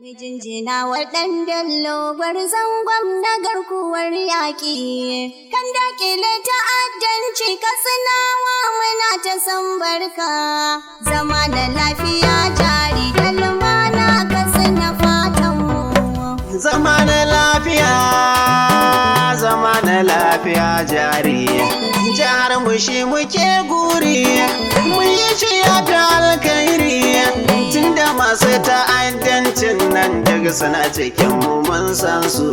Mijinjina wa ɗan Bello gwarzon gwamna garkuwar yaƙi. Kan dakile ta'addanci Katsinawa muna ta san barka. Zama da lafiya jari da lumana Katsina fatanmu. Zama na lafiya jari. Jihar mu shi muke guri. Mun yi ciya ta alkhairi. Tunda masu ta'addancin nan daga suna cikin mu mun san su.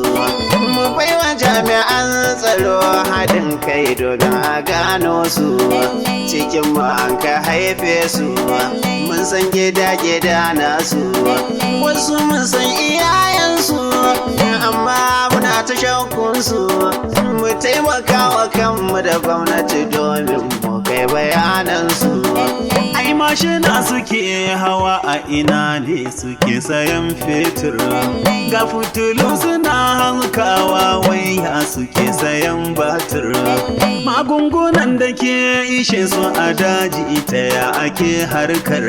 Mu baiwa jami'an tsaro haɗin kai domin a gano su. Cikin mu an ka haife su. Mun san gida-gida nasu. Wasu mun san iyayensu. Amma muna ta shakkunsu. Mu taimaka wa kanmu da gwamnati domin mu kai bayanansu. Ai mashina suke hawa a ina ne suke sayan fetur. Ga fitilu suna hankawa waya suke sayan batir. Magungunan da ke ishe su a daji ita ya ake harkar.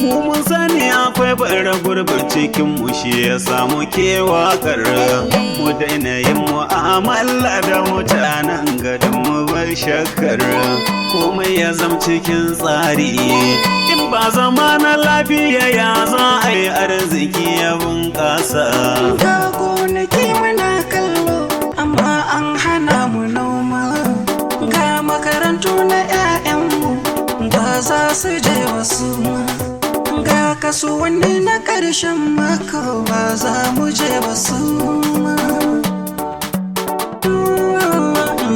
Mu mun sani akwai bara gurbin cikin mu shi ya samu ke wakar. Mu daina yin mu'amala da mutanen gadon mu bar shakkar. Komai ya zam cikin tsari. In ba zama na lafiya ya za a yi arziki ya bunƙasa. Ga gonaki muna kallo amma an hana mu noma. Ga makarantu na 'ya'yanmu ba za su je wasu ma. Ga kasuwanni na ƙarshen mako ba za mu je wasu ma.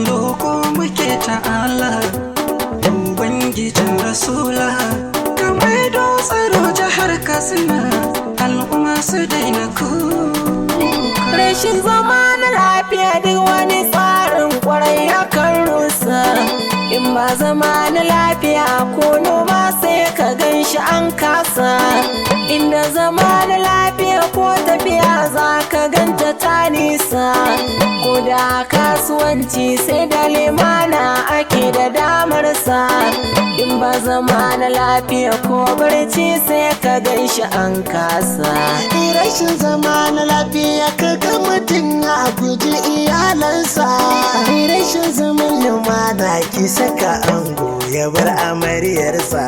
Loko muke ta'ala Ubangijin Rasula kamar don tsaro jihar Katsina al'umma su daina kuka. Rashin zama na lafiya duk wani tsarin kwarai yakan rusa. In ba zama na lafiya ko noma sai ka gan shi an kasa. Inda zama na lafiya ko tafiya za ka ganta ta nisa. Ko da kasuwanci sai da limana ake da damarsa. In ba zama na lafiya ko barci sai ka gan shi an kasa. Rashin zama na lafiya kaga mutum ya guji iyalansa. Rashin zaman lumana ki saka ango ya bar amaryarsa.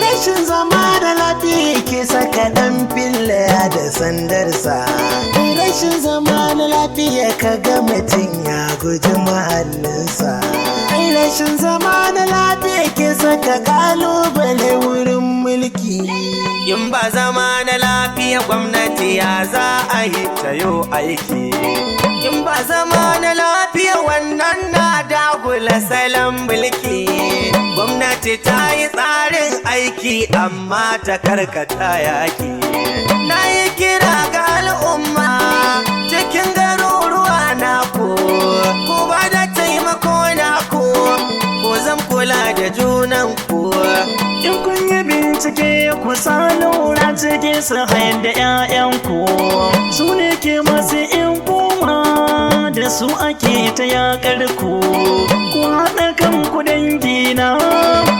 Rashin zama da lafiya ki saka dan fillaya da sandarsa. Rashin zama na lafiya kaga mutum ya guji mahallinsa. Rashin zama na lafiya ki saka kalubale wurin mulki. In ba zama na lafiya gwamnati ya za a yi ta yo aiki. In ba zama na lafiya wannan na dagula salon mulki. Gwamnati ta yi tsarin aiki amma ta karkata yaki. Na yi kira ga al'umma cikin garuruwa na ku ba da taimako na ku zan kula da junan ku. In kun yi bincike ku sa lura cikin su hayar da 'ya'yanku. Su ne ke masu in kuma da su ake ta yakar ku. Ku haɗa kanku dangina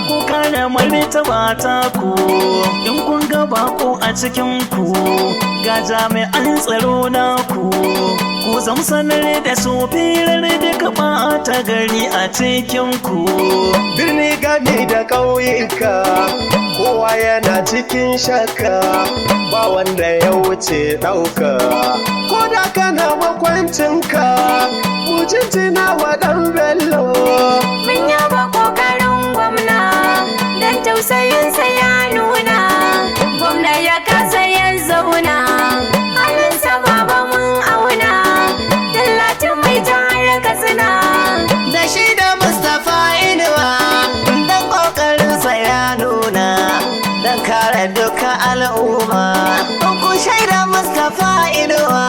ku kare martaba ta ku. In kun ga bako a cikin ku ga jami'an tsaro na ku. Ku zam sanar da su firar duka ɓata gari a cikin ku. Birni gani da ƙauyuka kowa yana cikin shakka ba wanda ya wuce ɗauka. Ko da kana makwancinka mu jinjina wa ɗan Bello. Mun yaba ƙoƙarin gwamna don tausayinsa ya nuna. Gwamna ya kasa ya zauna halinsa baba mun auna. Tallatin mai jihar Katsina Da shi da Mustapha Inuwa dan ƙoƙarinsa ya nuna dan kare duka al'umma. Ku shaida Mustapha Inuwa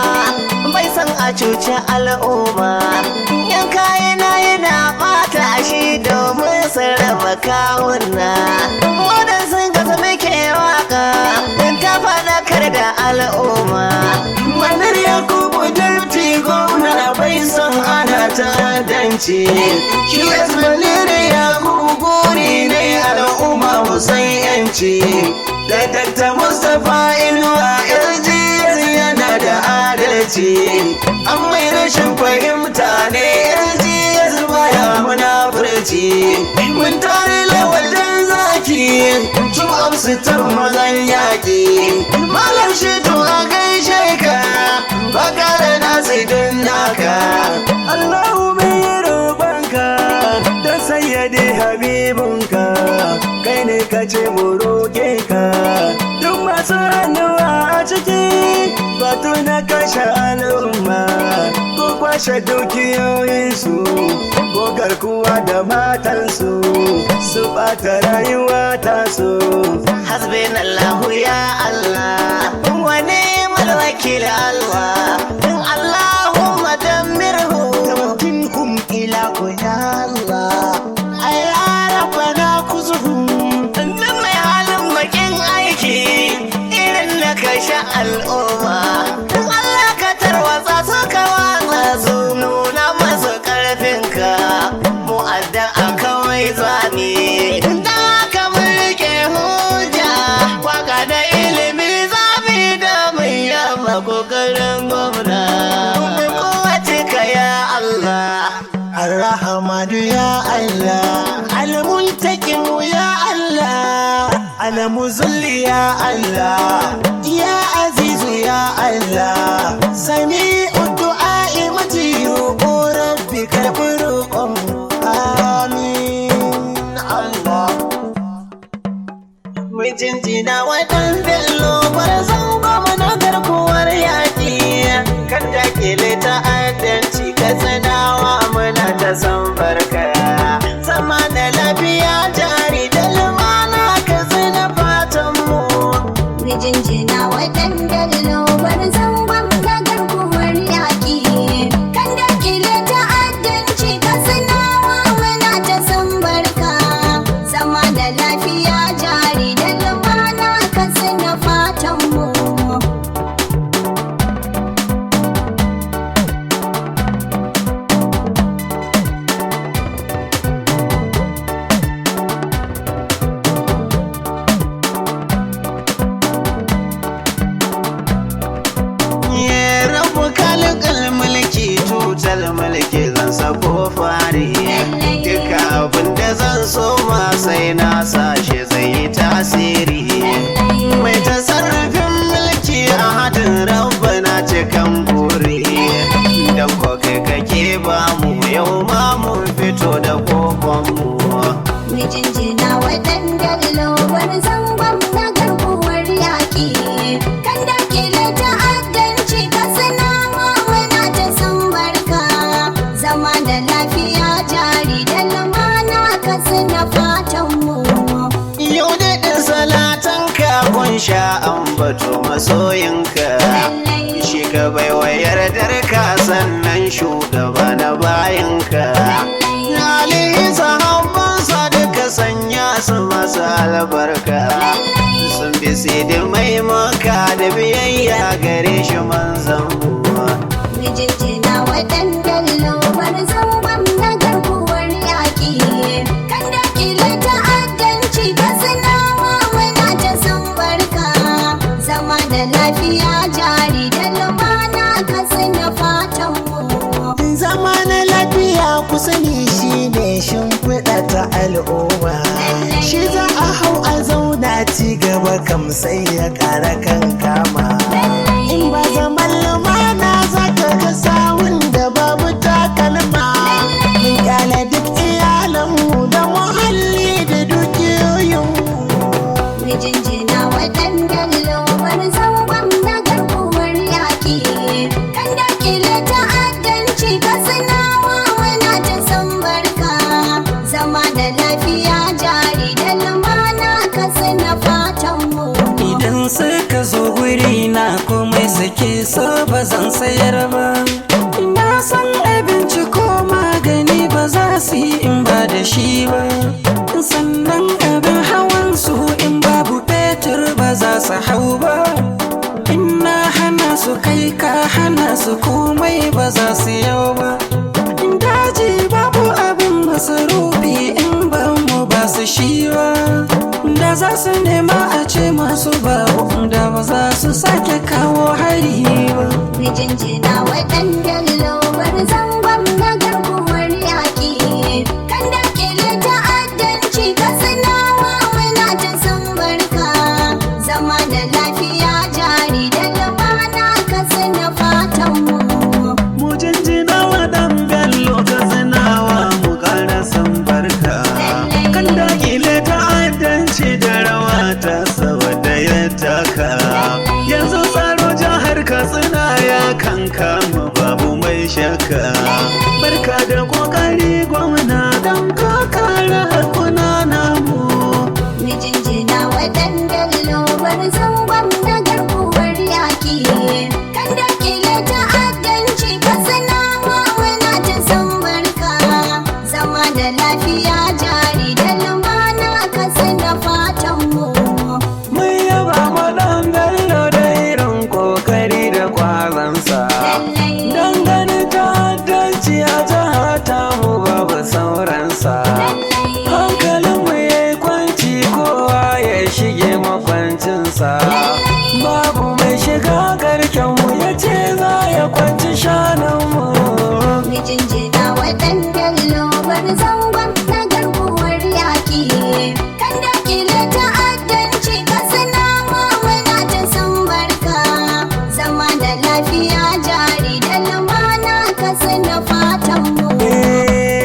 bai san a cuci al'umma. Yan kayana yana ɓata shi domin su raba kawuna. Wadan sun gasa muke waka don ta faɗakar da al'umma. Manar Yakubu Dirty gwamna bai son ana ta'addanci. QS Malere Yakubu guri ne al'umma mu san yanci. Da Dr. Mustapha Inuwa LG adalci an mai rashin fahimta ne yarji ya zuba ya munafurci mun tare lawalin zaki tun amsitar mazan yaƙi malam shi to a gaishe ka baka da nasidin naka Allahu mai roƙonka da sayyade habibinka kai ne ka ce mu roƙe ka duk masu hannuwa a ciki batu na kashe al'umma ko kwashe dukiyoyinsu ko garkuwa da matansu su ɓata rayuwa tasu hasbinallahu ya Allah wane malwakil Allah in Allahumma dammirhu tamkinhum ilahu ya Allah ay ya rabbana kuzuhum nan mai halin makin aiki irin na kashe al'umma in Allah ka tarwatsa su ka watsa su nuna masu karfinka mu'adda a kawai zane da ka mulke hujja waka da ilimi zafi da mai yamma kokarin gwamna kowace ka ya Allah Ar-Rahmanu ya Allah Al-Muntakim ya Allah Al-Muzilli ya Allah ya Azizu ya Allah Sami'ud du'a'i mutiyu rabbi karbi roƙon amin Allah mijintina wadan bello barzan goma na garkuwar yaƙi kan dakile ta'addanci ka tsanawa muna ta san barka sama da lafiya jari da lumana ka tsina fatan mu mijinjina waɗanda lobar zangon na garkuwar yaƙi kan dakile ta'addanci ka sanawa muna ta san barka sama da lafiya jari da lumana ka tsina fatan mu mulki zan sako fari duka abinda zan so ma sai na sashe zai yi tasiri mai tasarrufin mulki a hadin rabbana cikan buri dan ko kai kake ba mu yau ma mun fito da kokon mu mijinjina waɗanda lowar zangon na garkuwar yaƙi kan dakile ta'addanci ka sanawa muna ta san barka zama da lafiya jari da lumana ka suna fatan mu yau daɗin salatan ka kun sha ambato masoyinka shi ka baiwa yardar ka sannan shugaba na bayanka alihi sahabbansa duka sanya su masa albarka sun bi sidi mai maka da biyayya gare shi manzan buwa mijinjina waɗanda lobar zangon na garkuwar yaƙi kan dakile ta'addanci ka sanawa muna ta san barka zama da lafiya jari da lumana ka suna fatan mu zama na lafiya ku sani shi ne shimfiɗa ta al'umma shi za a hau a zauna ci gaba kam sai ya ƙara kan kama in ba zaman lumana za ka ga sawun da babu takalma mun kyale duk iyalanmu da muhalli da dukiyoyinmu mijinjina waɗanda lobar zangon na garkuwar yaƙi kan dakile ta'addanci ka sanawa muna ta san barka zama da lafiya jari da lumana ka suna fatan mu Idan suka zo wuri na komai suke so ba zan sayar ba. Ina san abinci ko magani ba za su yi in ba da shi ba. Sannan abin hawan su in babu fetur ba za su hau ba. Ina hana su kai ka hana su komai ba za su yau ba. Daji babu abin masarufi in ban mu ba su shi ba. Da za su nema a ce masu babu da ba za su sake kawo hari ba. jinjina waɗanda lobar zangon na garkuwar yaƙi kan dakile ta'addanci ka sanawa muna ta san barka zama da lafiya jari da lumana ka sana fatan mu. Mu jinjina wa ɗan Bello ka sanawa mu ƙara san barka. Kan dakile ta'addanci da rawa ta saboda ya taka. Yanzu tsaro jihar Katsina ya kankama babu mai shakka. Barka da kokari gwamna don ka kare hakuna namu. Mu jinjina waɗanda lobar zangon na garkuwar yaƙi kan dakile ta'addanci ka sanawa muna ta san barka zama da lafiya jari da lumana ka sana fatan mu. Mun yaba ma ɗan Bello da irin kokari da kwazansa. Dangane ta'addanci a jiha tamu babu sauransa. Hankalinmu ya yi kwanci kowa ya shige makwancinsa. Babu mai shiga garkenmu ya ce za ya kwanci shanunmu. Mu jinjina waɗanda lobar zangon na garkuwar yaƙi kan dakile ta'addanci ka sanawa muna ta san barka zama da lafiya jari da lumana ka sana fatan mu.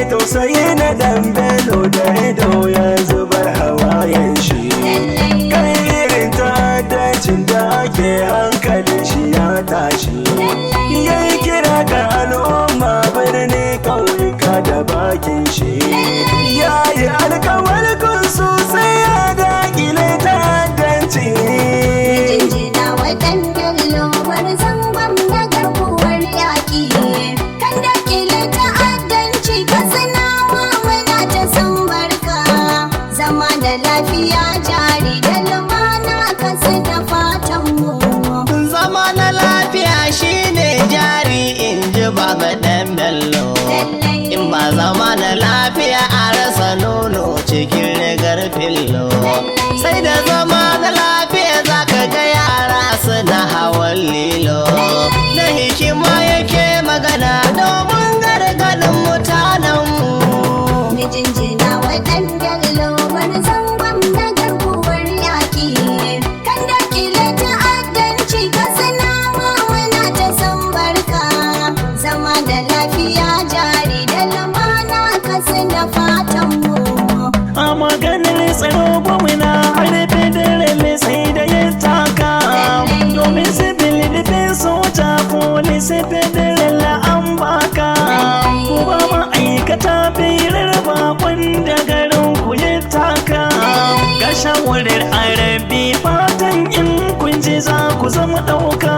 Tausayi na ɗan Bello da ido ya zubar hawayen shi. Kan irin ta'addancin da ake hankalin shi ya tashi. Ya yi kira ga al'umma birni ƙauyuka da bakin shi. Ya yi alkawarin sosai ya daƙile ta'addanci. Jinjina waɗanda lobar zangon na garkuwar yaƙi kan dakile ta'addanci ka sanawa muna ta san barka zama da lafiya jari da lumana ka sana fatan mu. Zama na lafiya shine jari in ji Baba ɗan Bello. In ba zama na lafiya a rasa nono cikin rigar fillo. Sai da zama na lafiya za ka ga yara suna hawan lilo. Da hikima yake magana domin gargaɗin mutanenmu. Mu jinjina waɗanda lobar zangon na garkuwar yaƙi kan dakile ta'addanci ka sanawa muna ta san barka zama da lafiya jari da lumana ka sana fatan mu. A maganar tsaro gwamna har federal sai da ya taka. Domin civil defense soja police federal an baka. Kuma ma'aikata birar bakon da garin ku ya taka. Ga shawarar arabi fatan in kun ji za ku zama ɗauka.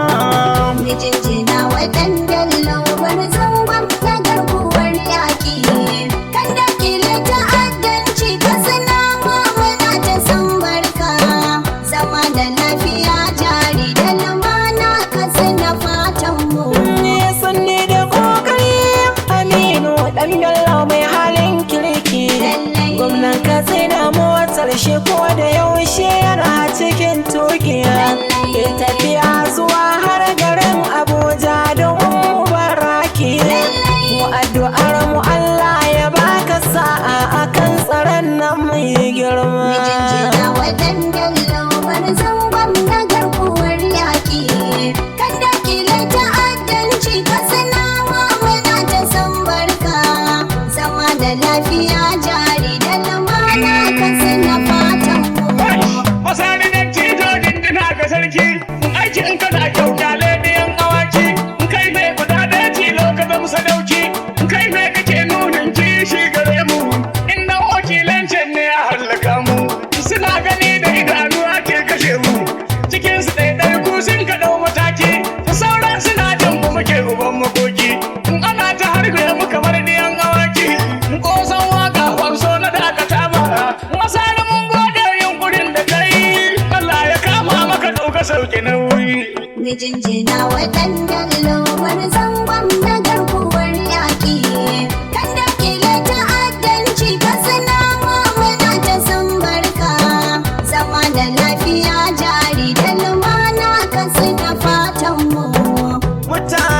Mu jinjina waɗanda lobar zangon na garkuwar yaƙi kan dakile ta'addanci ka sanawa muna ta san barka zama da lafiya jari da lumana ka sana fatan mu. Ya sanni da kokari Aminu ɗan Bello mai halin kirki. Gwamnan Katsina motar shi ko da yaushe yana cikin tukiya. Ya tafiya zuwa har garin Abuja domin mubaraki. Mu addu'ar mu Allah ya baka sa'a akan tsaron nan mai girma. Mu jinjina waɗanda lobar zangon na garkuwar yaƙi kan dakile ta'addanci ka sanawa muna ta san barka zama da lafiya jari da lumana ka sana fatan mu. Masani nan tito dindina ga sarki aiki in kana kyauta lediyan awaki in kai mai guda ɗaya tilo ka zama sadauki in kai mai kake nunin kishi gare mu in nan wakilancin ne a hallaka mu suna gani da idanu ake kashe mu cikin su ɗaiɗai ku sun ka ɗau mataki da sauran suna jan mu muke uban makoki in ana ta harbe mu kamar ɗiyan awaki in ƙosan waka kwanso na dakata ba masani mun gode yunkurin da kai Allah ya kama maka ɗauka sauke nauyi. Mu jinjina waɗanda lobar zangon na garkuwar yaƙi kan dakile ta'addanci ka sanawa muna ta san barka zama da lafiya jari da lumana ka sana fatan mu. Mutane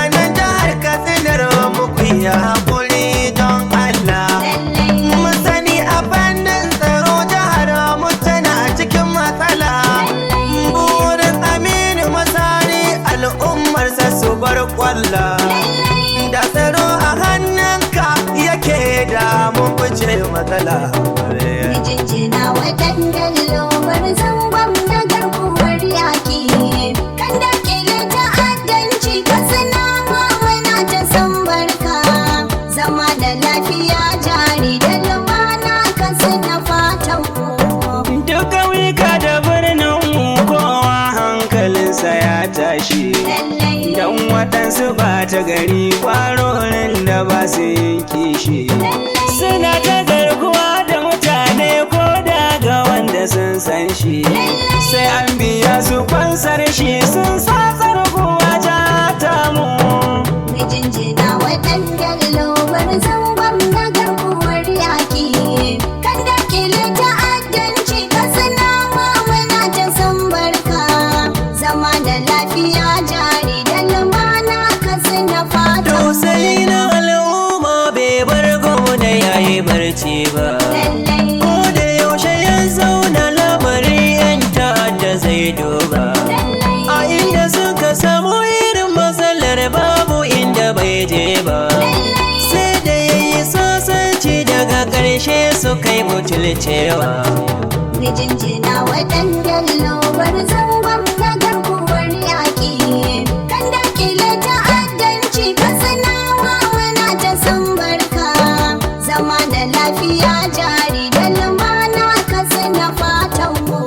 kwalla da tsaro a hannunka yake da mun fice matsala Jinjina waɗanda lobar zangon na garkuwar yaki kan dakile ta'addanci ka sanawa mana ta san barka zama da lafiya jari da lumana ka sana fatan ku. Duk ƙauyuka da birnin mu kowa hankalinsa ya tashi don waɗansu ba ta gari ƙwarorin da ba su yin kishi suna ta garkuwa da mutane ko daga wanda sun san shi sai an biya su fansar shi sun sa tsarguwa ta mu. Jinjina waɗanda lobar zangon na garkuwar yaki kan dakile ta'addanci ka sanawa mana ta san barka zama da lafiya jari da lumana ka sana fatan. Tausayi na al'umma bai bar gwamna yayi barci ba ko da yaushe ya zauna lamarin 'yan ta'adda zai duba a inda suka samu irin matsalar babu inda bai je ba sai da ya yi sasanci daga ƙarshe su kai butulcewa. Jinjina waɗanda lobar zangon na garkuwar yaki kan dakile ta'addanci ka sanawa mana ta san barka zama da lafiya jari da lumana ka sana fatan mu.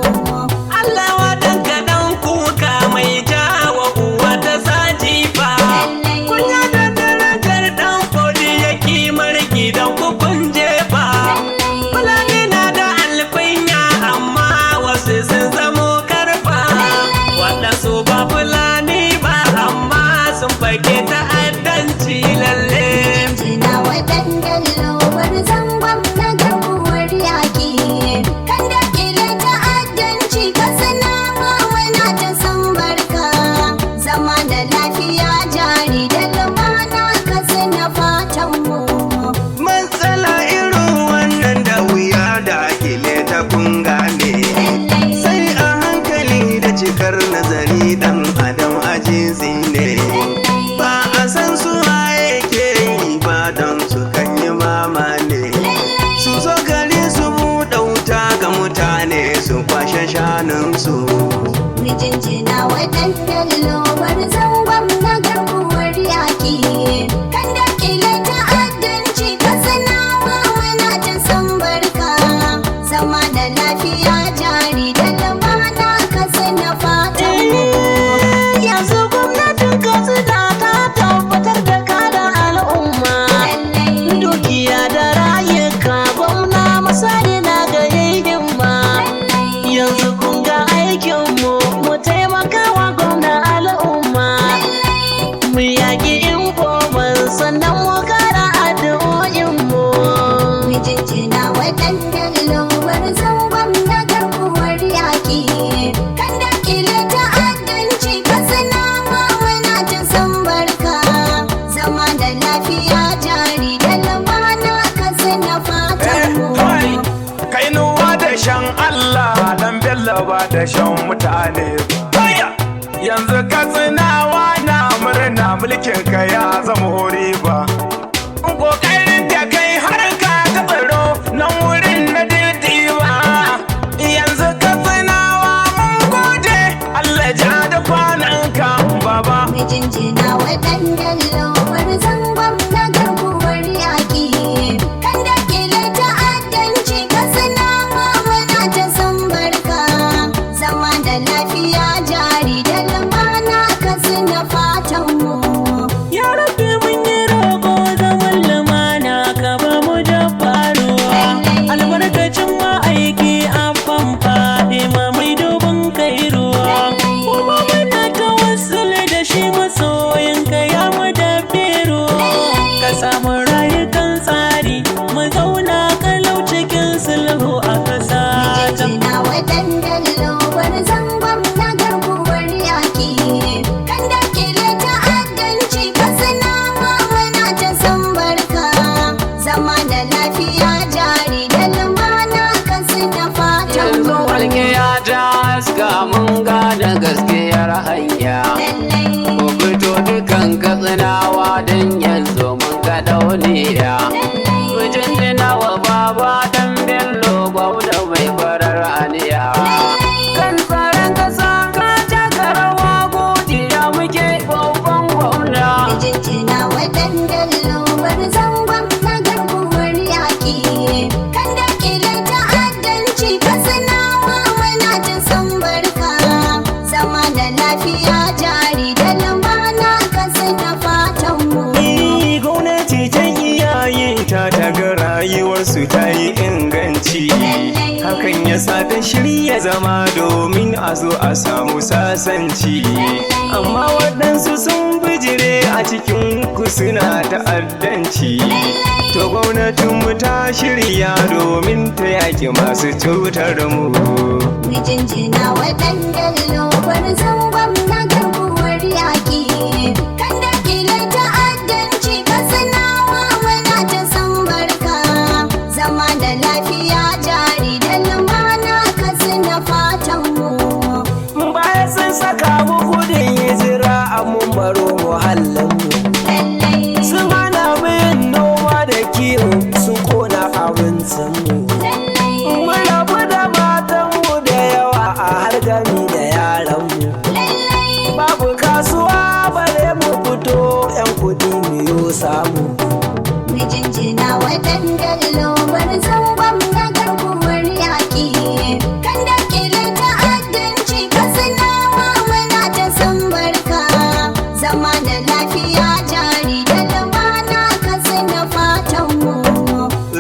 Allah wadan kaɗan kuka mai jawa uwa ta saji fa kunya da darajar ɗan kodi ya kimar gidan kukun jefa fulani na da alfinya amma wasu sun zamo karfa waɗansu ba fulani ba amma sun fage ta'addanci lalle. Jinjina waɗanda lobar zangon na garkuwar yaki kan dakile ta'addanci ka sanawa mana ta san barka zama da lafiya jari da lumana ka sana fatan mu. matsala irin wannan da wuya da akile ta kun gane sai a hankali da cikar nazari dan adam ajizi ne ba a san su waye ke yi ba don su kan yi mama ne su zo gari su buɗe wuta ga mutane su kwashe shanunsu Jinjina waɗanda lobar zangon na garkuwar yaki kan dakile ta'addanci ka sanawa mana ta san barka zama da lafiya jari da lumana ka sana fatan mu. Yanzu gwamnatin Katsina ta tabbatar da kada al'umma dukiya da rayuka gwamna misali na gari himma yanzu kun ga aikinmu mu taimaka wa gwamna al'umma mu yaƙi informal sannan mu kara addu'o'inmu. Jinjina waɗanda lobar zangon na garkuwar yaki kan dakile ta'addanci ka sanawa mana ta san barka zama da lafiya jari da lumana ka sana fatan mu. kainuwa da shan Allah dan bello ba da shan mutane ba yanzu katsinawa na murna mulkin ka ya zama riba kokarin da kai har ka ta tsaro nan wurin na dirdiwa yanzu katsinawa mun gode Allah ja da kwanan ka baba. Jinjina waɗanda lobar zangon na garkuwar yaki kan dakile ta'addanci ka sanawa mana ta san barka zama da lafiya jari da lumana ka sana fatan mu. Ya rabbi mun yi roƙo zaman lumana ka ba mu da faruwa albarkacin ma'aiki a famfaɗi ma mai dubin kai ruwa kuma muna tawassuli da shi masoyin ka ya mu da yasa ta shirya zama domin a zo a samu sasanci. Amma waɗansu sun bijire a cikin ku suna ta'addanci. To gwamnatinmu ta shirya domin ta yaƙi masu cutar mu. Mijinjina waɗanda lobar zangon na garkuwar yaƙi. Kan dakile ta'addanci kasanawa muna ta san barka. Zama da lafiya jari da lumana kasina fatan mu. Bayan sun saka mu gudun hijira a mun baro muhallinmu. Sun hana mu yin noma da kiwo sun kona abincinmu. Mun rabu da matanmu da yawa a har gami da yaranmu. Babu kasuwa bare mu fito 'yan kudi miyo samu. Mijinjina waɗanda lobar zangon na garkuwar yaƙi. Kan dakile ta'addanci kasanawa muna ta san barka. Zama da lafiya jari da lumana kasina fatan mu.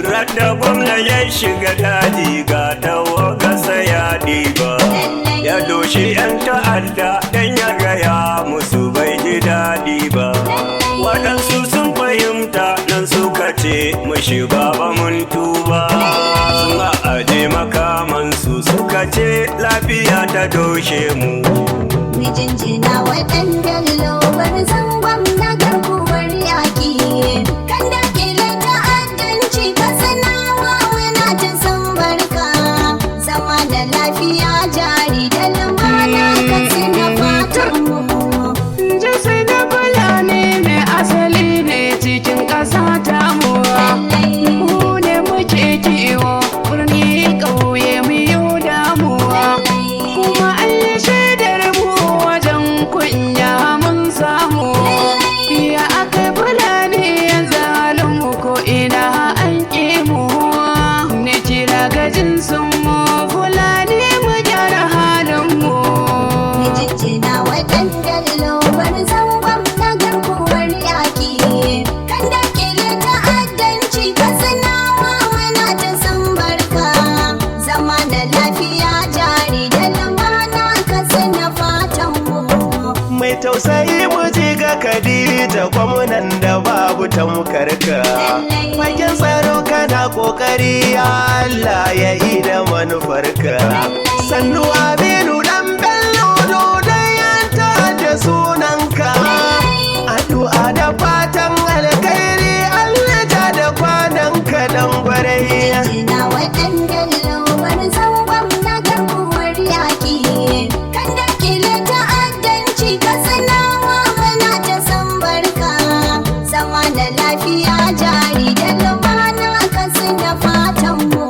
Radda gwamna ya shiga daji ga tawagarsa ya ɗiba. Ya doshi 'yan ta'adda dan ya gaya musu bai ji daɗi ba. Waɗansu sun fahimta nan suka ce mushi baba mun tuba. Sun aje makamansu suka ce lafiya ta doshe mu. Mijinjina waɗanda lobar zangon na garkuwar yaƙi. Kan dakile ta'addanci kasanawa muna ta san barka. Zama da lafiya jari da lumana kasina fatan mu. Jinsi da Fulani ne asali ne cikin ƙasa ta mu. Mu ne muke kiwo birni ƙauye mu yi damuwa. Kuma an yi shaidar mu wajen kunya mun samu. Ya aka Fulani yanzu halin mu ko ina an ƙi mu. Ni kira ga jinsin mu Fulani mu gyara halin mu. Mijinjina waɗanda lobar zangon na garkuwar yaƙi. Kan dakile ta'addanci kasanawa muna ta san barka. Zama da lafiya jari da lumana kasina fatan mu. Mai tausayi mu ji ga Khadija gwamnan da babu tamkarka. Fagen tsaro kana kokari ya Allah ya yi da manufarka. Sannu Aminu dan Bello dodayanta da sunanka. Addu'a da fatan alkhairi Allah ta da kwananka dan gwarai. Mijinjina waɗanda lobar zangon na garkuwar yaƙi. Kan dakile ta'addanci kasanawa muna ta san barka. Zama da lafiya jari da lumana kasina fatan mu.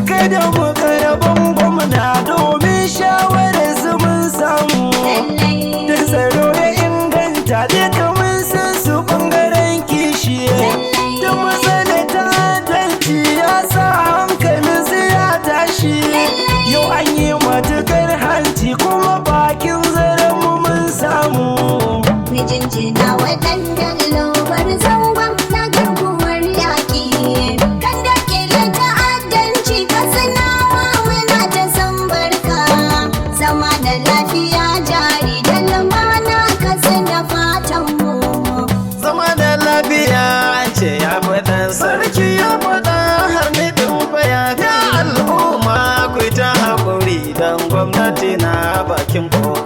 Kada mu karabin gwamna domin shawarar su mun samu. Duk tsaro ya inganta duka mun san su ɓangaren kishi. Da matsalar ta'addanci ya sa hankalin su ya tashi. Yau an yi matukar hanci kuma bakin zaren mu mun samu. Mijinjina waɗanda lobar zangon na garkuwar yaƙi. Kan dakile ta'addanci kasanawa muna ta san barka. Zama da lafiya jari da lumana kasina fatan mu. Zama da lafiya an ce ya faɗa sarki ya faɗa har ni ɗin ya ga al'umma ku ta haƙuri don gwamnati na bakin kowa.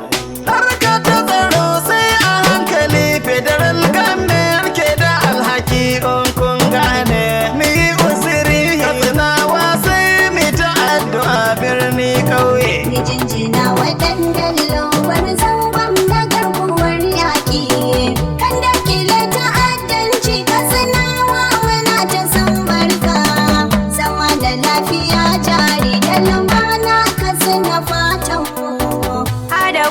Harka ta tsaro sai a hankali federal government ke da alhaki in kun gane. Mi yi uziri katsinawa sai mi ta addu'a birni ƙauye. Mijinjina waɗanda lobar zangon na garkuwar yaƙi. Kan dakile ta'addanci kasanawa muna ta san barka. Zama da lafiya jari da lumana kasina fatan mu. Hada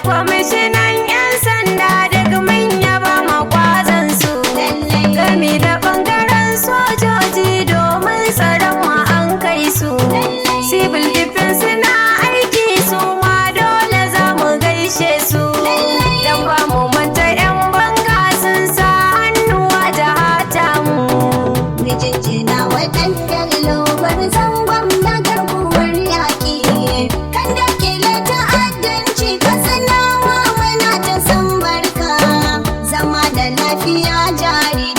lafiya jari